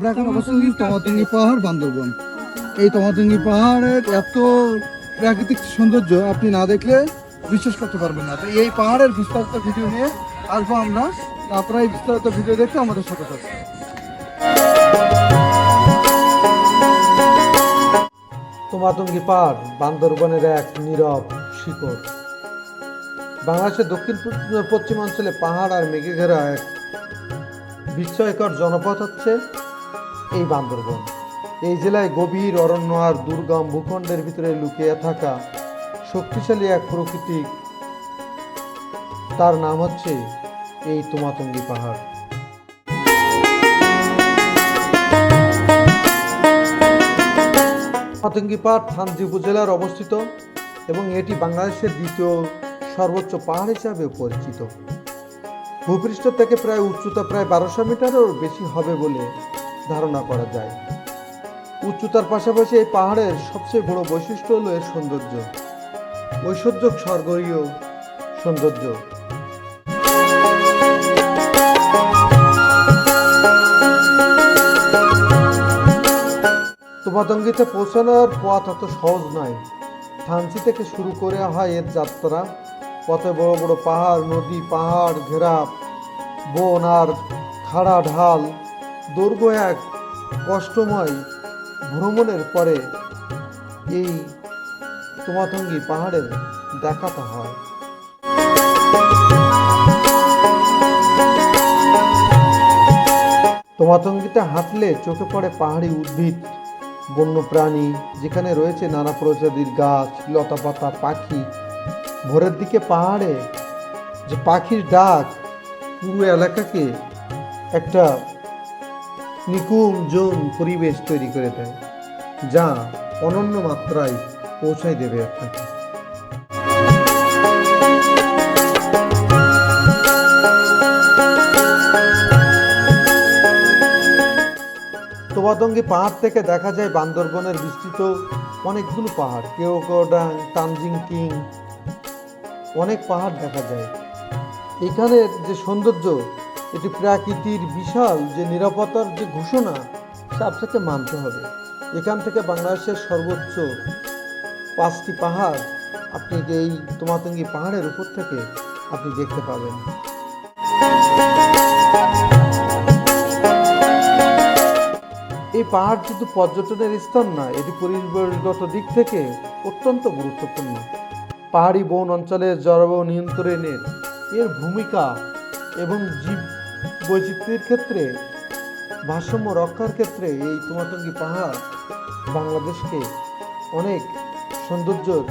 আমরা এখন অবস্থা তমাতঙ্গি পাহাড়, বান্দরবন। এই তমাতঙ্গি পাহাড়ের এত প্রাকৃতিক সৌন্দর্য আপনি না দেখলে বিশ্বাস করতে পারবেন না। তো এই পাহাড়ের বিস্তারিত ভিডিও নিয়ে আসবো আমরা। আপনারা এই বিস্তারিত ভিডিও দেখতে আমাদের সাথে থাকবেন। তমাতঙ্গি পাহাড় বান্দরবনের এক নীরব শিকড়। বাংলাদেশের দক্ষিণ পশ্চিমাঞ্চলে পাহাড় আর মেঘে ঘেরা এক বিস্ময়কর জনপদ হচ্ছে এই বান্দরবন। এই জেলায় গভীর অরণ্য আর দুর্গম ভূখণ্ডের ভিতরে লুকিয়ে থাকা শক্তিশালী এক প্রকৃতি, তার নাম হচ্ছে এই তমাতঙ্গি পাহাড়। তমাতঙ্গি পাহাড় থানচি উপজেলার অবস্থিত এবং এটি বাংলাদেশের দ্বিতীয় সর্বোচ্চ পাহাড় হিসাবে পরিচিত। ভূপৃষ্ঠ থেকে প্রায় উচ্চতা প্রায় 1200 মিটারেরও বেশি হবে বলে ধারণা করা যায়। উচ্চতার পাশাপাশি এই পাহাড়ের সবচেয়ে বড় বৈশিষ্ট্য হলো এর সৌন্দর্য, ঐশ্বর্য স্বর্গীয় সৌন্দর্য। তমাতঙ্গিতে পৌঁছানোর পথ অত সহজ নয়। থানচি থেকে শুরু করে হয় এর যাত্রা। পথে বড় বড় পাহাড়, নদী, পাহাড় ঘেরা বন আর খাড়া ঢাল। দৈর্ঘ্য এক কষ্টময় ভ্রমণের পরে এই তমাতঙ্গি পাহাড়ের দেখাটা হয়। তমাতঙ্গিতে হাঁটলে চোখে পড়ে পাহাড়ি উদ্ভিদ, বন্য প্রাণী, যেখানে রয়েছে নানা প্রজাতির গাছ, লতাপাতা, পাখি। ভোরের দিকে পাহাড়ে যে পাখির ডাক পুরো এলাকাকে একটা নিকুঞ্জন পরিবেশ তৈরি করে দেয়, যা অনন্য মাত্রায় পৌঁছায় দেবে আপনাকে। তমাতঙ্গি পাহাড় থেকে দেখা যায় বান্দরবনের বিস্তৃত অনেকগুলো পাহাড়, কেওক্রাডাং, তানজিং কিং, অনেক পাহাড় দেখা যায়। এখানের যে সৌন্দর্য, এটি প্রকৃতির বিশাল যে নিরাপত্তার যে ঘোষণা, সে আপনাকে মানতে হবে। এখান থেকে বাংলাদেশের সর্বোচ্চ 5টি পাহাড় আপনি এই তমাতঙ্গি পাহাড়ের উপর থেকে আপনি দেখতে পাবেন। এই পাহাড় শুধু পর্যটনের স্থান না, এটি পরিবেশগত দিক থেকে অত্যন্ত গুরুত্বপূর্ণ। পাহাড়ি বন অঞ্চলের জলবায়ু নিয়ন্ত্রণের এর ভূমিকা এবং জীব বৈচিত্র্যের ক্ষেত্রে ভারসাম্য রক্ষার ক্ষেত্রে এই তমাতঙ্গি পাহাড় বাংলাদেশকে অনেক সৌন্দর্যের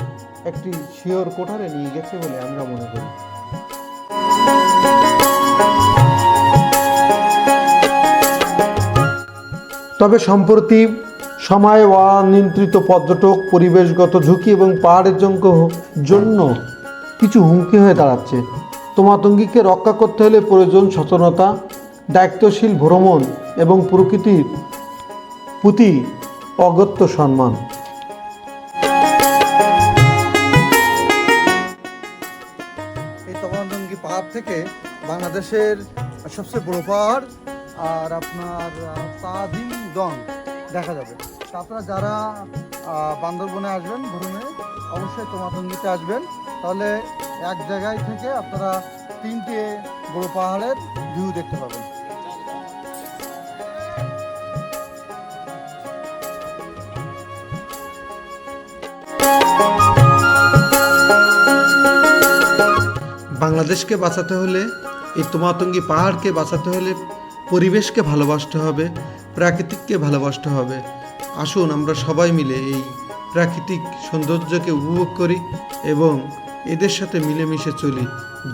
একটি শিয়র কোঠারে নিয়ে গেছে বলে আমরা মনে করি। তবে সম্প্রতি সময়ে অনিয়ন্ত্রিত পর্যটক, পরিবেশগত ঝুঁকি এবং পাহাড়ের জন্য কিছু হুমকি হয়ে দাঁড়াচ্ছে। তমাতঙ্গিকে রক্ষা করতে হলে প্রয়োজন সচেতনতা, দায়িত্বশীল ভ্রমণ এবং প্রকৃতির প্রতি অগত্য সম্মান। এই তমাতঙ্গি পাহাড় থেকে বাংলাদেশের সবচেয়ে বড় পাহাড় আর আপনার তাজিং ডং দেখা যাবে। তো আপনারা যারা বান্দরবনে আসবেন ভ্রমণে, অবশ্যই তমাতঙ্গিতে আসবেন, তাহলে এক জায়গায় থেকে আপনারা 3টে বড় পাহাড়ের ভিউ দেখতে পাবেন। বাংলাদেশকে বাঁচাতে হলে, এই তমাতঙ্গি পাহাড়কে বাঁচাতে হলে পরিবেশকে ভালোবাসতে হবে, প্রাকৃতিককে ভালোবাসতে হবে। আসুন আমরা সবাই মিলে এই প্রাকৃতিক সৌন্দর্যকে উপভোগ করি এবং এদের সাথে মিলেমিশে চলি,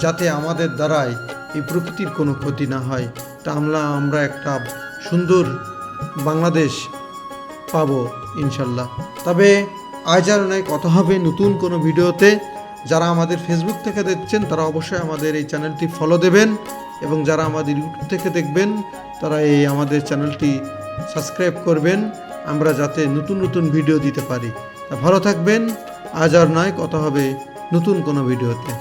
যাতে আমাদের দ্বারাই এই প্রকৃতির কোনো ক্ষতি না হয়। তা আমরা একটা সুন্দর বাংলাদেশ পাবো ইনশাল্লাহ। তবে আজ আর নয়, কথা হবে নতুন কোনো ভিডিওতে। যারা আমাদের ফেসবুক থেকে দেখছেন তারা অবশ্যই আমাদের এই চ্যানেলটি ফলো দেবেন, এবং যারা আমাদের ইউটিউব থেকে দেখবেন তারা এই আমাদের চ্যানেলটি সাবস্ক্রাইব করবেন, আমরা যাতে নতুন নতুন ভিডিও দিতে পারি। তা ভালো থাকবেন। আজ আর নয়, কথা হবে নতুন কোনো ভিডিওতে।